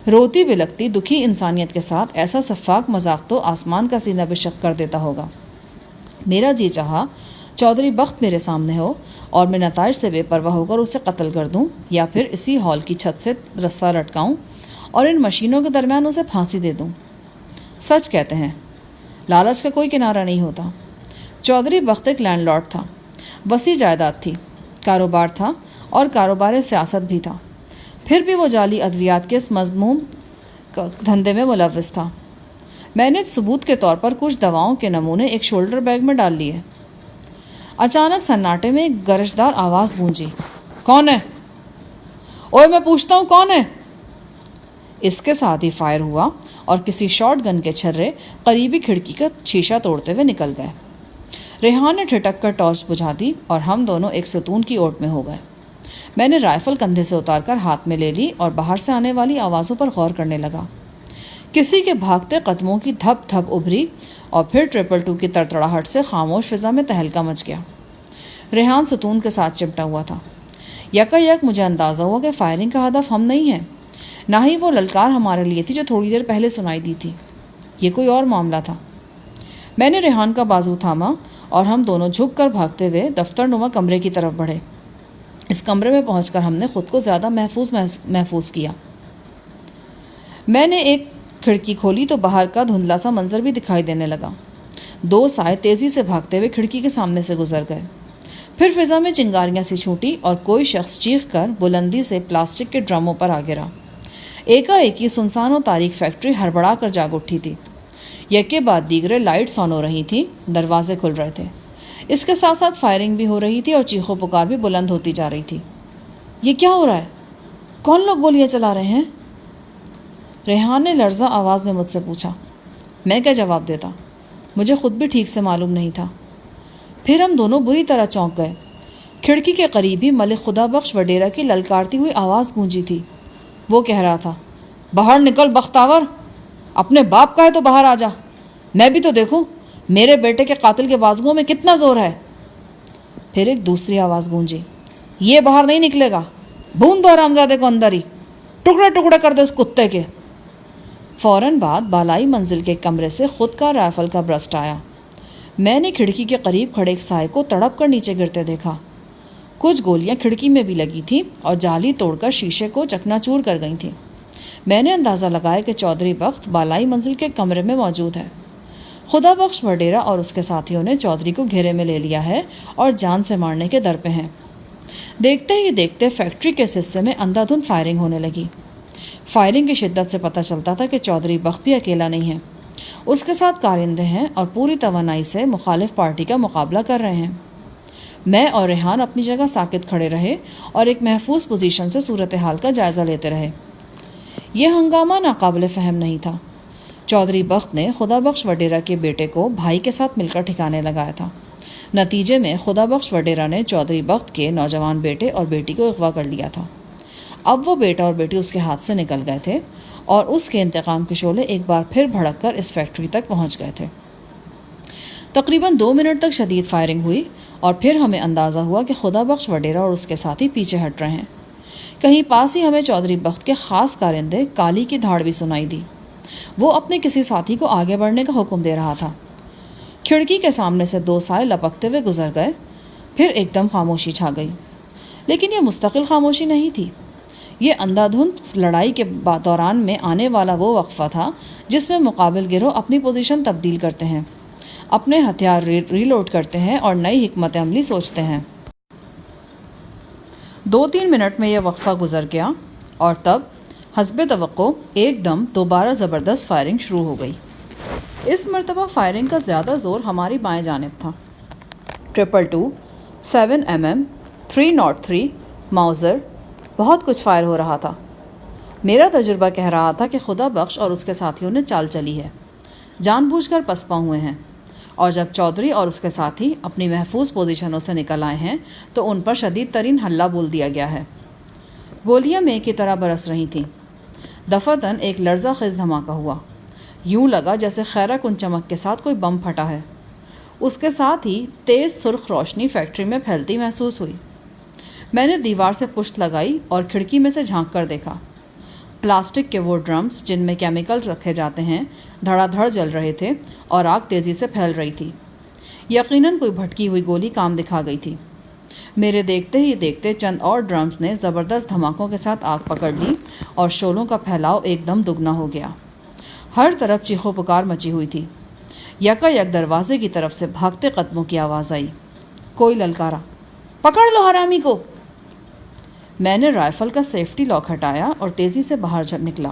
روتی بلکتی دکھی انسانیت کے ساتھ ایسا سفاک مذاق تو آسمان کا سینہ بے شک کر دیتا ہوگا۔ میرا جی چاہا چودھری بخت میرے سامنے ہو اور میں نتائج سے بے پرواہ ہو کر اسے قتل کر دوں، یا پھر اسی ہال کی چھت سے رسہ لٹکاؤں اور ان مشینوں کے درمیان اسے پھانسی دے دوں۔ سچ کہتے ہیں، لالچ کا کوئی کنارہ نہیں ہوتا۔ چودھری بخت ایک لینڈ لارڈ تھا، وسیع جائیداد تھی، کاروبار تھا اور کاروبار سیاست بھی تھا۔ پھر بھی وہ جعلی ادویات کے اس مذموم دھندے میں ملوث تھا۔ میں نے ثبوت کے طور پر کچھ دواؤں کے نمونے ایک شولڈر بیگ میں ڈال لیے۔ اچانک سناٹے میں ایک گرجدار آواز گونجی، کون ہے؟ اوے میں پوچھتا ہوں کون ہے؟ اس کے ساتھ ہی فائر ہوا اور کسی شارٹ گن کے چھرے قریبی کھڑکی کا شیشہ توڑتے ہوئے نکل گئے۔ ریحان نے ٹھٹک کر ٹارچ بجھا دی اور ہم دونوں ایک ستون کی اوٹ میں ہو گئے۔ میں نے رائفل کندھے سے اتار کر ہاتھ میں لے لی اور باہر سے آنے والی آوازوں پر غور کرنے لگا۔ کسی کے بھاگتے قدموں کی دھپ دھپ ابھری اور پھر 222 کی تڑتڑاہٹ سے خاموش فضا میں تہلکہ مچ گیا۔ ریحان ستون کے ساتھ چمٹا ہوا تھا۔ یکا مجھے اندازہ ہوا کہ فائرنگ کا ہدف ہم نہیں ہیں، نہ ہی وہ للکار ہمارے لیے تھی جو تھوڑی دیر پہلے سنائی دی تھی۔ یہ کوئی اور معاملہ تھا۔ میں نے ریحان کا بازو تھاما اور ہم دونوں جھک کر بھاگتے ہوئے دفتر نما کمرے کی طرف بڑھے۔ اس کمرے میں پہنچ کر ہم نے خود کو زیادہ محفوظ کیا۔ میں نے ایک کھڑکی کھولی تو باہر کا دھندلا سا منظر بھی دکھائی دینے لگا۔ 2 سائے تیزی سے بھاگتے ہوئے کھڑکی کے سامنے سے گزر گئے۔ پھر فضا میں چنگاریاں سی چھوٹی اور کوئی شخص چیخ کر بلندی سے پلاسٹک کے ڈرموں پر آ گرا۔ ایک سنسان و تاریک فیکٹری ہڑبڑا کر جاگ اٹھی تھی۔ یکے بعد دیگرے لائٹس آن ہو رہی تھیں، دروازے کھل رہے تھے۔ اس کے ساتھ ساتھ فائرنگ بھی ہو رہی تھی اور چیخو پکار بھی بلند ہوتی جا رہی تھی۔ یہ کیا ہو رہا ہے؟ کون لوگ گولیاں چلا رہے ہیں؟ ریحان نے لرزاں آواز میں مجھ سے پوچھا۔ میں کیا جواب دیتا؟ مجھے خود بھی ٹھیک سے معلوم نہیں تھا۔ پھر ہم دونوں بری طرح چونک گئے۔ کھڑکی کے قریب ہی ملک خدا بخش وڈیرا کی للکارتی ہوئی آواز گونجی تھی۔ وہ کہہ رہا تھا، باہر نکل بختاور۔ اپنے باپ کا ہے تو باہر آ جا، میں بھی تو دیکھوں میرے بیٹے کے قاتل کے بازوؤں میں کتنا زور ہے۔ پھر ایک دوسری آواز گونجی، یہ باہر نہیں نکلے گا، بھون دو حرامزادے کو اندر ہی، ٹکڑے ٹکڑے کر دے اس کتے کے۔ فوراً بعد بالائی منزل کے کمرے سے خود کا رائفل کا برسٹ آیا۔ میں نے کھڑکی کے قریب کھڑے ایک سائے کو تڑپ کر نیچے گرتے دیکھا۔ کچھ گولیاں کھڑکی میں بھی لگی تھیں اور جالی توڑ کر شیشے کو چکنا چور کر گئی تھیں۔ میں نے اندازہ لگایا کہ چودھری بخت بالائی منزل کے کمرے میں موجود ہے۔ خدا بخش وڈیرا اور اس کے ساتھیوں نے چودھری کو گھیرے میں لے لیا ہے اور جان سے مارنے کے در پہ ہیں۔ دیکھتے ہی دیکھتے فیکٹری کے حصے میں اندھا دھند فائرنگ ہونے لگی۔ فائرنگ کی شدت سے پتہ چلتا تھا کہ چودھری بخت بھی اکیلا نہیں ہے، اس کے ساتھ کارندے ہیں اور پوری توانائی سے مخالف پارٹی کا مقابلہ کر رہے ہیں۔ میں اور ریحان اپنی جگہ ساکت کھڑے رہے اور ایک محفوظ پوزیشن سے صورتحال کا جائزہ لیتے رہے۔ یہ ہنگامہ ناقابل فہم نہیں تھا۔ چودھری بخت نے خدا بخش وڈیرا کے بیٹے کو بھائی کے ساتھ مل کر ٹھکانے لگایا تھا۔ نتیجے میں خدا بخش وڈیرا نے چودھری بخت کے نوجوان بیٹے اور بیٹی کو اغوا کر لیا تھا۔ اب وہ بیٹا اور بیٹی اس کے ہاتھ سے نکل گئے تھے اور اس کے انتقام کے شعلے ایک بار پھر بھڑک کر اس فیکٹری تک پہنچ گئے تھے۔ تقریباً 2 منٹ تک شدید فائرنگ ہوئی اور پھر ہمیں اندازہ ہوا کہ خدا بخش وڈیرا اور اس کے ساتھی پیچھے ہٹ رہے ہیں۔ کہیں پاس ہی ہمیں چودھری بخت کے خاص کارندے کالی کی دھاڑ بھی سنائی دی۔ وہ اپنے کسی ساتھی کو آگے بڑھنے کا حکم دے رہا تھا۔ کھڑکی کے سامنے سے 2 سائے لپکتے ہوئے گزر گئے، پھر ایک دم خاموشی چھا گئی۔ لیکن یہ مستقل خاموشی نہیں تھی، یہ اندھا دھند لڑائی کے دوران میں آنے والا وہ وقفہ تھا جس میں مقابل گروہ اپنی پوزیشن تبدیل کرتے ہیں، اپنے ہتھیار ریلوڈ کرتے ہیں اور نئی حکمت عملی سوچتے ہیں۔ 2-3 منٹ میں یہ وقفہ گزر گیا اور تب حسب توقع ایک دم دوبارہ زبردست فائرنگ شروع ہو گئی۔ اس مرتبہ فائرنگ کا زیادہ زور ہماری بائیں جانب تھا۔ 222، 7mm، 303، ماؤزر، بہت کچھ فائر ہو رہا تھا۔ میرا تجربہ کہہ رہا تھا کہ خدا بخش اور اس کے ساتھیوں نے چال چلی ہے، جان بوجھ کر پسپا ہوئے ہیں، اور جب چودھری اور اس کے ساتھی اپنی محفوظ پوزیشنوں سے نکل آئے ہیں تو ان پر شدید ترین حملہ بول دیا گیا ہے۔ گولیاں مے کی طرح برس رہی تھیں۔ دفعتاً ایک لرزہ خیز دھماکہ ہوا، یوں لگا جیسے خیرہ کن چمک کے ساتھ کوئی بم پھٹا ہے۔ اس کے ساتھ ہی تیز سرخ روشنی فیکٹری میں پھیلتی محسوس ہوئی۔ میں نے دیوار سے پشت لگائی اور کھڑکی میں سے جھانک کر دیکھا۔ پلاسٹک کے وہ ڈرمز جن میں کیمیکل رکھے جاتے ہیں دھڑا دھڑ جل رہے تھے اور آگ تیزی سے پھیل رہی تھی۔ یقیناً کوئی بھٹکی ہوئی گولی کام دکھا گئی تھی۔ میرے دیکھتے ہی دیکھتے چند اور ڈرمز نے زبردست دھماکوں کے ساتھ آگ پکڑ لی اور شعلوں کا پھیلاؤ ایک دم دگنا ہو گیا۔ ہر طرف چیخو پکار مچی ہوئی تھی۔ یکا یک دروازے کی طرف سے بھاگتے قدموں کی آواز آئی۔ کوئی للکارا، پکڑ لو حرامی کو۔ میں نے رائفل کا سیفٹی لاک ہٹایا اور تیزی سے باہر نکلا۔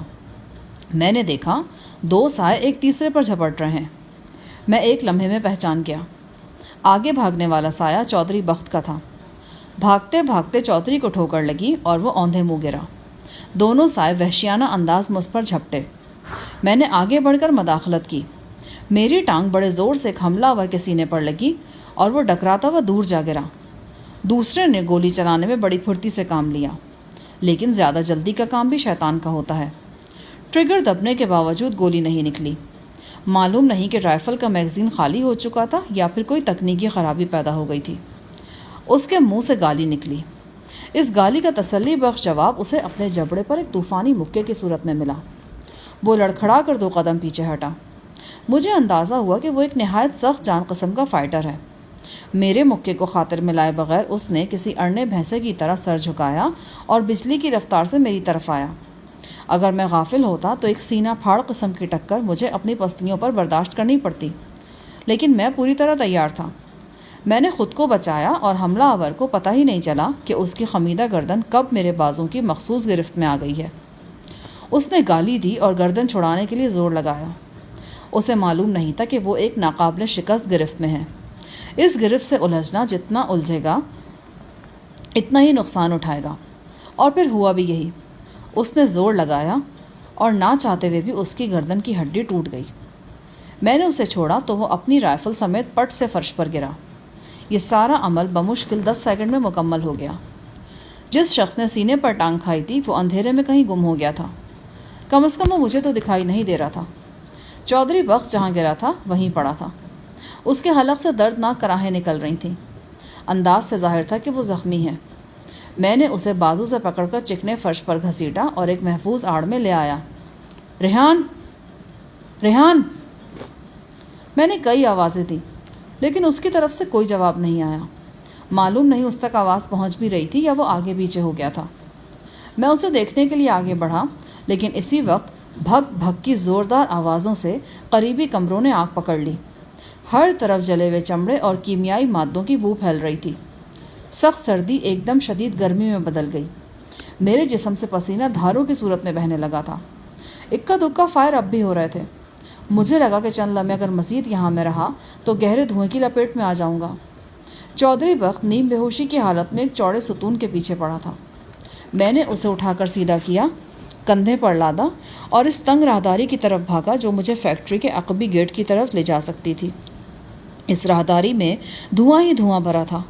میں نے دیکھا 2 سائے ایک تیسرے پر جھپٹ رہے ہیں۔ میں ایک لمحے میں پہچان گیا۔ آگے بھاگنے والا سایہ چودھری بخت کا تھا۔ بھاگتے بھاگتے چودھری کو ٹھوکر لگی اور وہ اوندھے منہ گرا۔ دونوں سائے وحشیانہ انداز میں اس پر جھپٹے۔ میں نے آگے بڑھ کر مداخلت کی۔ میری ٹانگ بڑے زور سے ایک حملہ آور کے سینے پر لگی اور وہ ڈکراتا ہوا دور جا گرا۔ دوسرے نے گولی چلانے میں بڑی پھرتی سے کام لیا، لیکن زیادہ جلدی کا کام بھی شیطان کا ہوتا ہے۔ ٹریگر دبنے کے باوجود گولی نہیں نکلی۔ معلوم نہیں کہ رائفل کا میگزین خالی ہو چکا تھا یا پھر کوئی تکنیکی خرابی پیدا ہو گئی تھی۔ اس کے منہ سے گالی نکلی۔ اس گالی کا تسلی بخش جواب اسے اپنے جبڑے پر ایک طوفانی مکے کی صورت میں ملا۔ وہ لڑکھڑا کر 2 قدم پیچھے ہٹا۔ مجھے اندازہ ہوا کہ وہ ایک نہایت سخت جان قسم کا فائٹر ہے۔ میرے مکے کو خاطر میں لائے بغیر اس نے کسی اڑنے بھینسے کی طرح سر جھکایا اور بجلی کی رفتار سے میری طرف آیا۔ اگر میں غافل ہوتا تو ایک سینہ پھاڑ قسم کی ٹکر مجھے اپنی پسلیوں پر برداشت کرنی پڑتی، لیکن میں پوری طرح تیار تھا۔ میں نے خود کو بچایا اور حملہ آور کو پتہ ہی نہیں چلا کہ اس کی خمیدہ گردن کب میرے بازوں کی مخصوص گرفت میں آ گئی ہے۔ اس نے گالی دی اور گردن چھڑانے کے لیے زور لگایا۔ اسے معلوم نہیں تھا کہ وہ ایک ناقابل شکست گرفت میں ہے۔ اس گرفت سے الجھنا جتنا الجھے گا اتنا ہی نقصان اٹھائے گا، اور پھر ہوا بھی یہی۔ اس نے زور لگایا اور نہ چاہتے ہوئے بھی اس کی گردن کی ہڈی ٹوٹ گئی۔ میں نے اسے چھوڑا تو وہ اپنی رائفل سمیت پٹ سے فرش پر گرا۔ یہ سارا عمل بمشکل 10 سیکنڈ میں مکمل ہو گیا۔ جس شخص نے سینے پر ٹانگ کھائی تھی وہ اندھیرے میں کہیں گم ہو گیا تھا۔ کم از کم وہ مجھے تو دکھائی نہیں دے رہا تھا۔ چودھری بخت جہاں گرا تھا وہیں پڑا تھا۔ اس کے حلق سے دردناک کراہیں نکل رہی تھیں۔ انداز سے ظاہر تھا کہ وہ زخمی ہے۔ میں نے اسے بازو سے پکڑ کر چکنے فرش پر گھسیٹا اور ایک محفوظ آڑ میں لے آیا۔ ریحان، ریحان! میں نے کئی آوازیں دیں لیکن اس کی طرف سے کوئی جواب نہیں آیا۔ معلوم نہیں اس تک آواز پہنچ بھی رہی تھی یا وہ آگے پیچھے ہو گیا تھا۔ میں اسے دیکھنے کے لیے آگے بڑھا، لیکن اسی وقت بھگ بھگ کی زوردار آوازوں سے قریبی کمروں نے آنکھ پکڑ لی۔ ہر طرف جلے ہوئے چمڑے اور کیمیائی مادوں کی بو پھیل رہی تھی۔ سخت سردی ایک دم شدید گرمی میں بدل گئی۔ میرے جسم سے پسینہ دھاروں کی صورت میں بہنے لگا تھا۔ اکا دکا فائر اب بھی ہو رہے تھے۔ مجھے لگا کہ چند لمحے اگر مزید یہاں میں رہا تو گہرے دھوئیں کی لپیٹ میں آ جاؤں گا۔ چودھری بخت نیم بے ہوشی کی حالت میں ایک چوڑے ستون کے پیچھے پڑا تھا۔ میں نے اسے اٹھا کر سیدھا کیا، کندھے پر لادا اور اس تنگ راہداری کی طرف بھاگا جو مجھے فیکٹری کے عقبی گیٹ کی طرف لے جا سکتی تھی۔ اس راہداری میں دھواں ہی دھواں بھرا تھا۔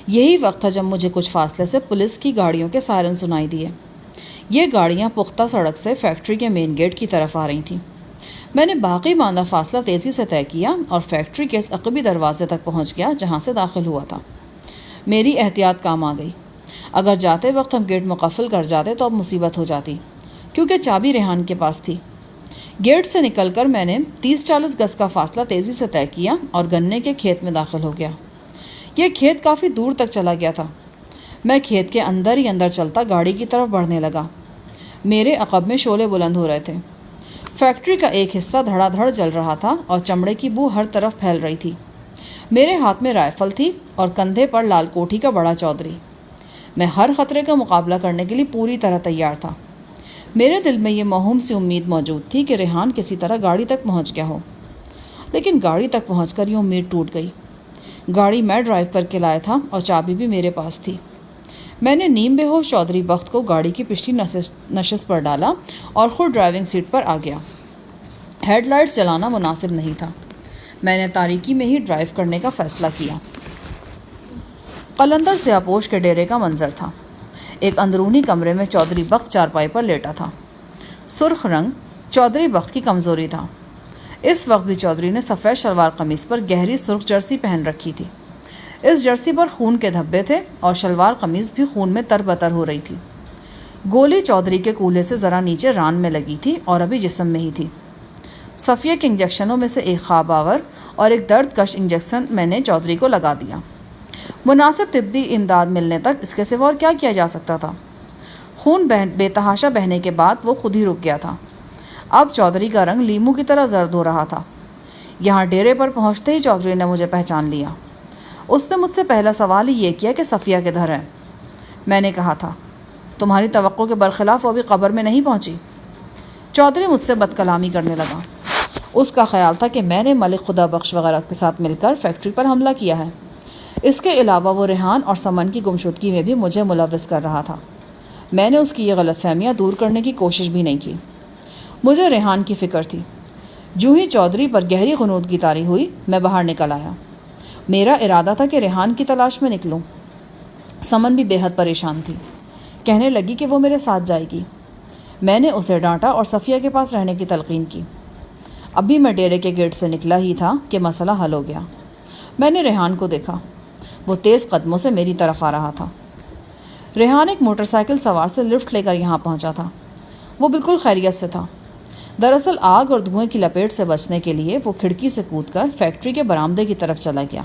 یہی وقت تھا جب مجھے کچھ فاصلے سے پولیس کی گاڑیوں کے سائرن سنائی دیے۔ یہ گاڑیاں پختہ سڑک سے فیکٹری کے مین گیٹ کی طرف آ رہی تھیں۔ میں نے باقی باندھا فاصلہ تیزی سے طے کیا اور فیکٹری کے اس عقبی دروازے تک پہنچ گیا جہاں سے داخل ہوا تھا۔ میری احتیاط کام آ گئی۔ اگر جاتے وقت ہم گیٹ مقفل کر جاتے تو اب مصیبت ہو جاتی، کیونکہ چابی ریحان کے پاس تھی۔ گیٹ سے نکل کر میں نے 30-40 گز کا فاصلہ تیزی سے طے کیا اور گنے کے کھیت میں داخل ہو گیا۔ یہ کھیت کافی دور تک چلا گیا تھا۔ میں کھیت کے اندر ہی اندر چلتا گاڑی کی طرف بڑھنے لگا۔ میرے عقب میں شعلے بلند ہو رہے تھے۔ فیکٹری کا ایک حصہ دھڑا دھڑ جل رہا تھا اور چمڑے کی بو ہر طرف پھیل رہی تھی۔ میرے ہاتھ میں رائفل تھی اور کندھے پر لال کوٹھی کا بڑا چودھری۔ میں ہر خطرے کا مقابلہ کرنے کے لیے پوری طرح تیار تھا۔ میرے دل میں یہ موہوم سی امید موجود تھی کہ ریحان کسی طرح گاڑی تک پہنچ گیا ہو، لیکن گاڑی تک پہنچ کر یہ امید ٹوٹ گئی۔ گاڑی میں ڈرائیو کر کے لایا تھا اور چابی بھی میرے پاس تھی۔ میں نے نیم بے ہوش چودھری بخت کو گاڑی کی پچھلی نشست پر ڈالا اور خود ڈرائیونگ سیٹ پر آ گیا۔ ہیڈ لائٹس جلانا مناسب نہیں تھا۔ میں نے تاریکی میں ہی ڈرائیو کرنے کا فیصلہ کیا۔ قلندر سیاپوش کے ڈیرے کا منظر تھا۔ ایک اندرونی کمرے میں چودھری بخت چارپائی پر لیٹا تھا۔ سرخ رنگ چودھری بخت کی کمزوری تھا۔ اس وقت بھی چودھری نے سفید شلوار قمیص پر گہری سرخ جرسی پہن رکھی تھی۔ اس جرسی پر خون کے دھبے تھے اور شلوار قمیص بھی خون میں تر بتر ہو رہی تھی۔ گولی چودھری کے کولے سے ذرا نیچے ران میں لگی تھی اور ابھی جسم میں ہی تھی۔ صفیہ کے انجیکشنوں میں سے ایک خواب آور اور ایک درد کش انجیکشن میں نے چودھری کو لگا دیا۔ مناسب طبی امداد ملنے تک اس کے سوا اور کیا کیا جا سکتا تھا؟ خون بے تحاشا بہنے کے بعد وہ خود ہی رک گیا تھا۔ اب چودھری کا رنگ لیمو کی طرح زرد ہو رہا تھا۔ یہاں ڈیرے پر پہنچتے ہی چودھری نے مجھے پہچان لیا۔ اس نے مجھ سے پہلا سوال ہی یہ کیا کہ صفیہ کدھر ہے؟ میں نے کہا تھا، تمہاری توقع کے برخلاف وہ ابھی قبر میں نہیں پہنچی۔ چودھری مجھ سے بد کلامی کرنے لگا۔ اس کا خیال تھا کہ میں نے ملک خدا بخش وغیرہ کے ساتھ مل کر فیکٹری پر حملہ کیا ہے۔ اس کے علاوہ وہ ریحان اور سمن کی گمشدگی میں بھی مجھے ملوث کر رہا تھا۔ میں نے اس کی یہ غلط فہمیاں دور کرنے کی کوشش بھی نہیں کی۔ مجھے ریحان کی فکر تھی۔ جو ہی چودھری پر گہری غنودگی طاری ہوئی، میں باہر نکل آیا۔ میرا ارادہ تھا کہ ریحان کی تلاش میں نکلوں۔ سمن بھی بے حد پریشان تھی۔ کہنے لگی کہ وہ میرے ساتھ جائے گی۔ میں نے اسے ڈانٹا اور صفیہ کے پاس رہنے کی تلقین کی۔ ابھی میں ڈیرے کے گیٹ سے نکلا ہی تھا کہ مسئلہ حل ہو گیا۔ میں نے ریحان کو دیکھا۔ وہ تیز قدموں سے میری طرف آ رہا تھا۔ ریحان ایک موٹر سائیکل سوار سے لفٹ لے کر یہاں پہنچا تھا۔ وہ بالکل خیریت سے تھا۔ دراصل آگ اور دھوئیں کی لپیٹ سے بچنے کے لیے وہ کھڑکی سے کود کر فیکٹری کے برآمدے کی طرف چلا گیا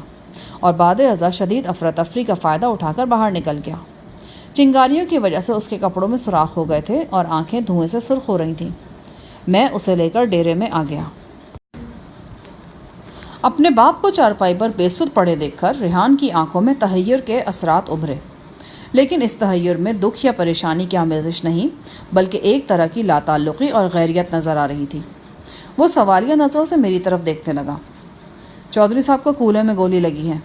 اور بعد ازاں شدید افراتفری کا فائدہ اٹھا کر باہر نکل گیا۔ چنگاریوں کی وجہ سے اس کے کپڑوں میں سوراخ ہو گئے تھے اور آنکھیں دھوئیں سے سرخ ہو رہی تھیں۔ میں اسے لے کر ڈیرے میں آ گیا۔ اپنے باپ کو چارپائی پر بے سود پڑے دیکھ کر ریحان کی آنکھوں میں تحیر کے اثرات ابھرے، لیکن اس تحیر میں دکھ یا پریشانی کی آمیزش نہیں بلکہ ایک طرح کی لاتعلقی اور غیریت نظر آ رہی تھی۔ وہ سوالیہ نظروں سے میری طرف دیکھنے لگا۔ چودھری صاحب کو کولے میں گولی لگی ہے،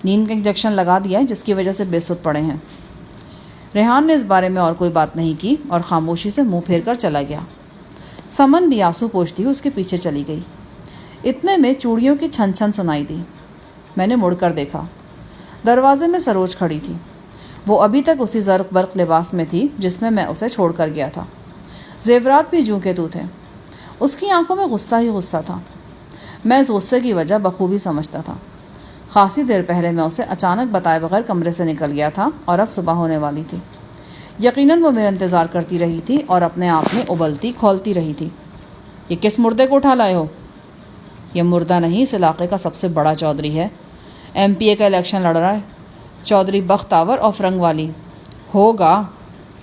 نیند کا انجیکشن لگا دیا ہے جس کی وجہ سے بے سود پڑے ہیں۔ ریحان نے اس بارے میں اور کوئی بات نہیں کی اور خاموشی سے منہ پھیر کر چلا گیا۔ سمن بھی آنسو پوچھتی ہوئی اس کے پیچھے چلی گئی۔ اتنے میں چوڑیوں کی چھن چھن سنائی دی۔ میں نے مڑ کر دیکھا۔ دروازے میں سروج کھڑی تھی۔ وہ ابھی تک اسی زرق برق لباس میں تھی جس میں میں اسے چھوڑ کر گیا تھا۔ زیورات بھی جوں کے تو تھے۔ اس کی آنکھوں میں غصہ ہی غصہ تھا۔ میں اس غصے کی وجہ بخوبی سمجھتا تھا۔ خاصی دیر پہلے میں اسے اچانک بتائے بغیر کمرے سے نکل گیا تھا اور اب صبح ہونے والی تھی۔ یقیناً وہ میرا انتظار کرتی رہی تھی اور اپنے آپ میں ابلتی کھولتی رہی تھی۔ یہ کس مردے کو اٹھا لائے ہو؟ یہ مردہ نہیں، اس علاقے کا سب سے بڑا چودھری ہے، ایم پی اے کا الیکشن لڑ رہا ہے، چودھری بختاور اور فرنگ والی۔ ہوگا،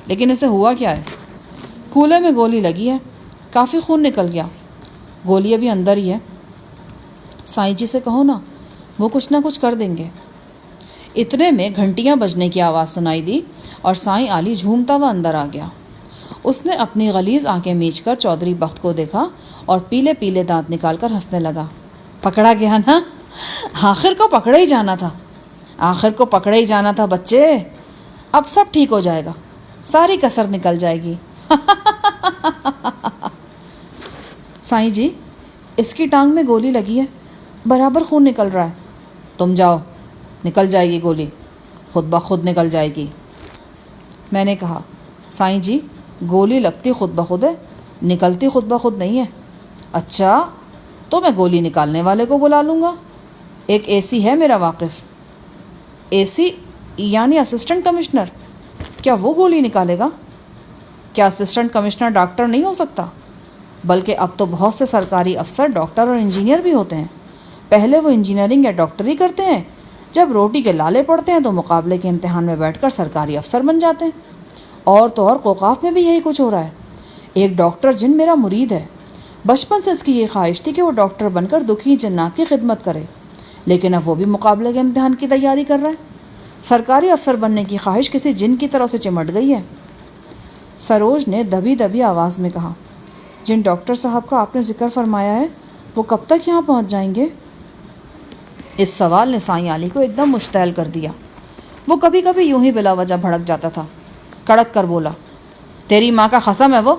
لیکن اسے ہوا کیا ہے؟ کولے میں گولی لگی ہے، کافی خون نکل گیا، گولی ابھی اندر ہی ہے۔ سائیں جی سے کہو نا، وہ کچھ نہ کچھ کر دیں گے۔ اتنے میں گھنٹیاں بجنے کی آواز سنائی دی اور سائیں علی جھومتا ہوا اندر آ گیا۔ اس نے اپنی غلیظ آنکھیں میچ کر چودھری بخت کو دیکھا اور پیلے پیلے دانت نکال کر ہنسنے لگا۔ پکڑا گیا نا؟ آخر کو پکڑا ہی جانا تھا، آخر کو پکڑا ہی جانا تھا بچے۔ اب سب ٹھیک ہو جائے گا، ساری کسر نکل جائے گی۔ سائیں جی، اس کی ٹانگ میں گولی لگی ہے، برابر خون نکل رہا ہے۔ تم جاؤ، نکل جائے گی گولی، خود بخود نکل جائے گی۔ میں نے کہا، سائیں جی، گولی لگتی خود بخود ہے، نکلتی خود بخود نہیں ہے۔ اچھا، تو میں گولی نکالنے والے کو بلا لوں گا، ایک اے سی ہے میرا واقف۔ اے سی یعنی اسسٹنٹ کمشنر؟ کیا وہ گولی نکالے گا؟ کیا اسسٹنٹ کمشنر ڈاکٹر نہیں ہو سکتا؟ بلکہ اب تو بہت سے سرکاری افسر ڈاکٹر اور انجینئر بھی ہوتے ہیں۔ پہلے وہ انجینئرنگ یا ڈاکٹری کرتے ہیں، جب روٹی کے لالے پڑتے ہیں تو مقابلے کے امتحان میں بیٹھ کر سرکاری افسر بن جاتے ہیں۔ اور تو اور قوقاف میں بھی یہی کچھ ہو رہا ہے۔ ایک ڈاکٹر جن میرا مرید ہے، بچپن سے اس کی یہ خواہش تھی کہ وہ ڈاکٹر بن کر دکھی جنات کی خدمت کرے، لیکن اب وہ بھی مقابلے کے امتحان کی تیاری کر رہا ہے۔ سرکاری افسر بننے کی خواہش کسی جن کی طرح سے چمٹ گئی ہے۔ سروج نے دبی دبی آواز میں کہا، جن ڈاکٹر صاحب کا آپ نے ذکر فرمایا ہے، وہ کب تک یہاں پہنچ جائیں گے؟ اس سوال نے سائیں علی کو ایک دم مشتعل کر دیا۔ وہ کبھی کبھی یوں ہی بلا وجہ بھڑک جاتا تھا۔ کڑک کر بولا، تیری ماں کا قسم ہے وہ،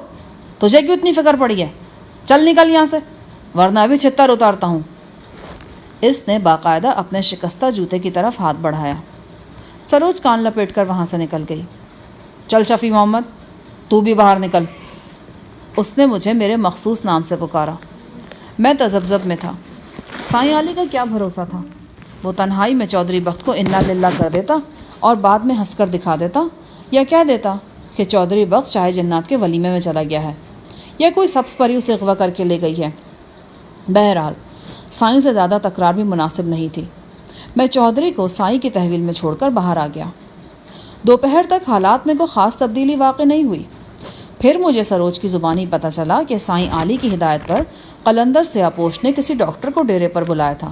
تجھے کیوں اتنی فکر پڑی ہے؟ چل نکل یہاں سے، ورنہ ابھی چھتر اتارتا ہوں۔ اس نے باقاعدہ اپنے شکستہ جوتے کی طرف ہاتھ بڑھایا۔ سروج کان لپیٹ کر وہاں سے نکل گئی۔ چل شفیع محمد، تو بھی باہر نکل۔ اس نے مجھے میرے مخصوص نام سے پکارا۔ میں تذبذب میں تھا۔ سائیں علی کا کیا بھروسہ تھا؟ وہ تنہائی میں چودھری بخت کو انا للہ کر دیتا اور بعد میں ہنس کر دکھا دیتا، یا کہہ دیتا کہ چودھری بخت شاہ جنات کے ولیمے میں چلا گیا ہے، یا کوئی سبز پری اسے اغوا کر کے لے گئی ہے۔ بہرحال سائیں سے زیادہ تکرار بھی مناسب نہیں تھی۔ میں چودھری کو سائیں کی تحویل میں چھوڑ کر باہر آ گیا۔ دوپہر تک حالات میں کوئی خاص تبدیلی واقع نہیں ہوئی۔ پھر مجھے سروج کی زبانی پتہ چلا کہ سائیں علی کی ہدایت پر قلندر سیاپوش نے کسی ڈاکٹر کو ڈیرے پر بلایا تھا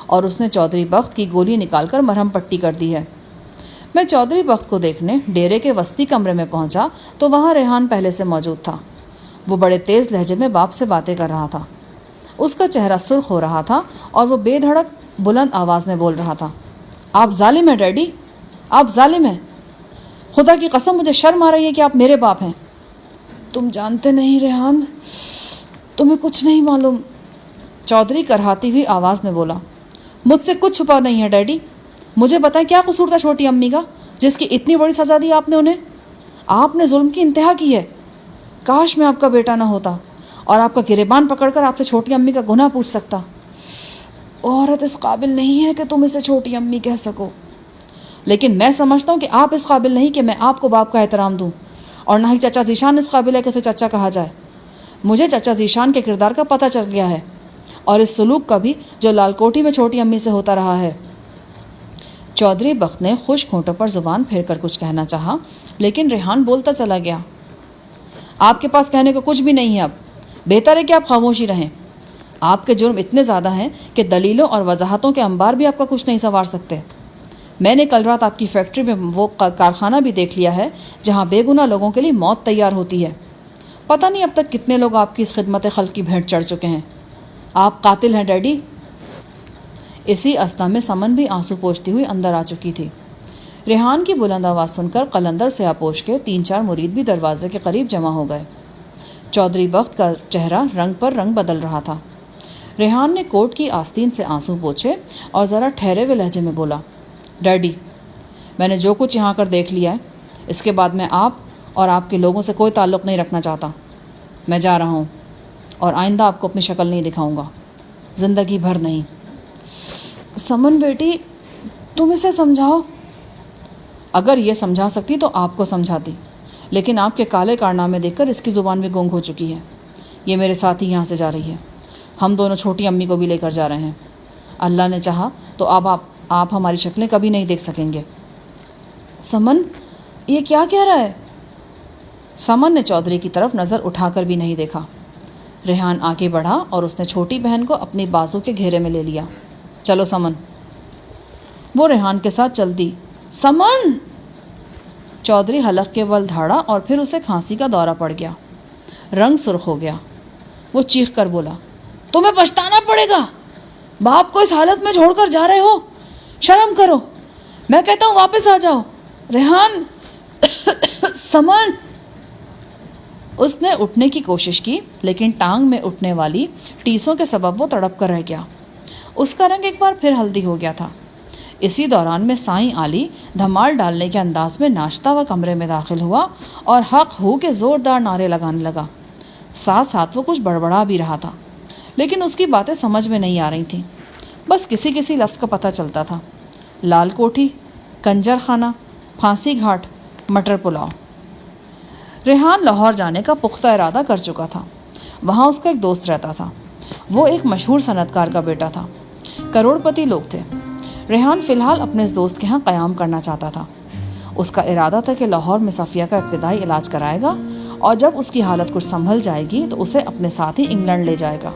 اور اس نے چودھری بخت کی گولی نکال کر مرہم پٹی کر دی ہے۔ میں چودھری بخت کو دیکھنے ڈیرے کے وسطی کمرے میں پہنچا تو وہاں ریحان پہلے سے موجود تھا۔ وہ بڑے تیز لہجے میں باپ سے باتیں کر رہا تھا۔ اس کا چہرہ سرخ ہو رہا تھا اور وہ بے دھڑک بلند آواز میں بول رہا تھا، آپ ظالم ہیں ڈیڈی، آپ ظالم ہیں، خدا کی قسم مجھے شرم آ رہی ہے کہ آپ میرے باپ ہیں۔ تم جانتے نہیں ریحان، تمہیں کچھ نہیں معلوم، چودھری کرہاتی ہوئی آواز میں بولا۔ مجھ سے کچھ چھپا نہیں ہے ڈیڈی، مجھے بتائیں کیا قصور تھا چھوٹی امی کا جس کی اتنی بڑی سزا دی آپ نے انہیں؟ آپ نے ظلم کی انتہا کی ہے۔ کاش میں آپ کا بیٹا نہ ہوتا اور آپ کا گریبان پکڑ کر آپ سے چھوٹی امی کا گناہ پوچھ سکتا۔ عورت اس قابل نہیں ہے کہ تم اسے چھوٹی امی کہہ سکو، لیکن میں سمجھتا ہوں کہ آپ اس قابل نہیں کہ میں آپ کو باپ کا احترام دوں، اور نہ ہی چچا ذیشان اس قابل ہے کہ اسے چچا کہا جائے۔ مجھے چچا ذیشان کے کردار کا پتہ چل گیا ہے، اور اس سلوک کا بھی جو لال کوٹھی میں چھوٹی امی سے ہوتا رہا ہے۔ چودھری بخت نے خشک ہونٹوں پر زبان پھیر کر کچھ کہنا چاہا، لیکن ریحان بولتا چلا گیا، آپ کے پاس کہنے کو کچھ بھی نہیں ہے، اب بہتر ہے کہ آپ خاموشی رہیں۔ آپ کے جرم اتنے زیادہ ہیں کہ دلیلوں اور وضاحتوں کے انبار بھی آپ کا کچھ نہیں سنوار سکتے۔ میں نے کل رات آپ کی فیکٹری میں وہ کارخانہ بھی دیکھ لیا ہے جہاں بے گناہ لوگوں کے لیے موت تیار ہوتی ہے۔ پتہ نہیں اب تک کتنے لوگ آپ کی اس خدمت خلق کی بھیٹ چڑھ چکے ہیں۔ آپ قاتل ہیں ڈیڈی۔ اسی اثنا میں سمن بھی آنسو پوچھتی ہوئی اندر آ چکی تھی۔ ریحان کی بلند آواز سن کر قلندر سیاپوش کے 3-4 مرید بھی دروازے کے قریب جمع ہو گئے۔ چودھری بخت کا چہرہ رنگ پر رنگ بدل رہا تھا۔ ریحان نے کوٹ کی آستین سے آنسو پوچھے اور ذرا ٹھہرے ہوئے لہجے میں بولا، ڈیڈی، میں نے جو کچھ یہاں کر دیکھ لیا ہے، اس کے بعد میں آپ اور آپ کے لوگوں سے کوئی تعلق نہیں رکھنا چاہتا۔ میں جا رہا ہوں۔ اور آئندہ آپ کو اپنی شکل نہیں دکھاؤں گا، زندگی بھر نہیں۔ سمن بیٹی، تم اسے سمجھاؤ۔ اگر یہ سمجھا سکتی تو آپ کو سمجھاتی، لیکن آپ کے کالے کارنامے دیکھ کر اس کی زبان بھی گونگ ہو چکی ہے۔ یہ میرے ساتھ ہی یہاں سے جا رہی ہے، ہم دونوں چھوٹی امی کو بھی لے کر جا رہے ہیں۔ اللہ نے چاہا تو اب آپ ہماری شکلیں کبھی نہیں دیکھ سکیں گے۔ سمن، یہ کیا کہہ رہا ہے؟ سمن نے چودھری کی طرف نظر اٹھا کر بھی نہیں دیکھا۔ ریحان آگے بڑھا اور اس نے چھوٹی بہن کو اپنی بازو کے گھیرے میں لے لیا۔ چلو سمن۔ وہ ریحان کے ساتھ چل دی۔ سمن! چودھری حلق کے بل دھاڑا اور پھر اسے کھانسی کا دورہ پڑ گیا، رنگ سرخ ہو گیا۔ وہ چیخ کر بولا، تمہیں پچھتانا پڑے گا، باپ کو اس حالت میں چھوڑ کر جا رہے ہو، شرم کرو، میں کہتا ہوں واپس آ جاؤ۔ ریحان! سمن! اس نے اٹھنے کی کوشش کی، لیکن ٹانگ میں اٹھنے والی ٹیسوں کے سبب وہ تڑپ کر رہ گیا۔ اس کا رنگ ایک بار پھر ہلدی ہو گیا تھا۔ اسی دوران میں سائیں علی دھمال ڈالنے کے انداز میں ناچتا ہوا کمرے میں داخل ہوا اور حق ہو کے زوردار نعرے لگانے لگا۔ ساتھ ساتھ وہ کچھ بڑبڑا بھی رہا تھا، لیکن اس کی باتیں سمجھ میں نہیں آ رہی تھیں، بس کسی کسی لفظ کا پتہ چلتا تھا۔ لال کوٹھی، کنجر خانہ، پھانسی گھاٹ، مٹر پلاؤ۔ ریحان لاہور جانے کا پختہ ارادہ کر چکا تھا۔ وہاں اس کا ایک دوست رہتا تھا، وہ ایک مشہور صنعت کار کا بیٹا تھا، کروڑ پتی لوگ تھے۔ ریحان فی الحال اپنے اس دوست کے ہاں قیام کرنا چاہتا تھا۔ اس کا ارادہ تھا کہ لاہور میں صفیہ کا ابتدائی علاج کرائے گا اور جب اس کی حالت کچھ سنبھل جائے گی تو اسے اپنے ساتھ ہی انگلینڈ لے جائے گا۔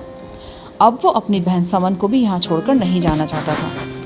اب وہ اپنی بہن سمن کو بھی یہاں چھوڑ کر نہیں جانا چاہتا تھا۔